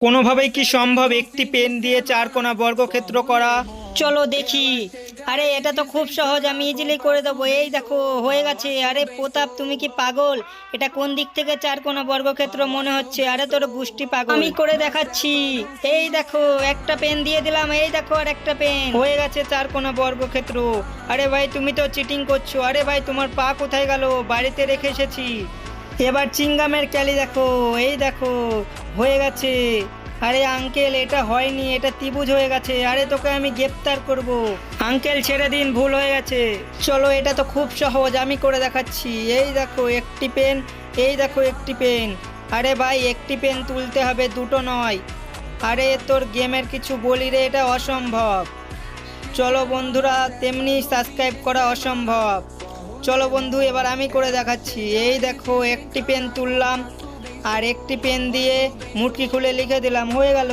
কোনোভাবেই কি সম্ভব একটি পেন দিয়ে চার কোনা বর্গক্ষেত্র করা? চলো দেখি। আরে এটা তো খুব সহজ, আমি ইজিলি করে দেবো। এই দেখো হয়ে গেছে। আরে প্রতাপ, তুমি কি পাগল? এটা কোন দিক থেকে চার কোনা বর্গক্ষেত্র মনে হচ্ছে? আরে তোর গুষ্টি পাগল, আমি করে দেখাচ্ছি। এই দেখো একটা পেন দিয়ে দিলাম, এই দেখো আর একটা পেন, হয়ে গেছে চার কোনা বর্গক্ষেত্র। আরে ভাই তুমি তো চিটিং করছো। আরে ভাই তোমার পা কোথায় গেল? বাড়িতে রেখে এসেছি। এবার চিংগামের ক্যালি দেখো, এই দেখো হয়ে গেছে। আরে আঙ্কেল এটা হয়নি, এটা ত্রিভুজ হয়ে গেছে। আরে তোকে আমি গ্রেপ্তার করব। আঙ্কেল ছেড়ে দিন, ভুল হয়ে গেছে। চলো এটা তো খুব সহজ, আমি করে দেখাচ্ছি। এই দেখো একটি পেন, এই দেখো একটি পেন। আরে ভাই একটি পেন তুলতে হবে, দুটো নয়। আরে তোর গেমের কিছু বলি রে, এটা অসম্ভব। চলো বন্ধুরা, তেমনি সাবস্ক্রাইব করা অসম্ভব। চলো বন্ধু এবার আমি করে দেখাচ্ছি। এই দেখো একটি পেন তুললাম আর একটি পেন দিয়ে মুটকি খুলে লিখে দিলাম, হয়ে গেল।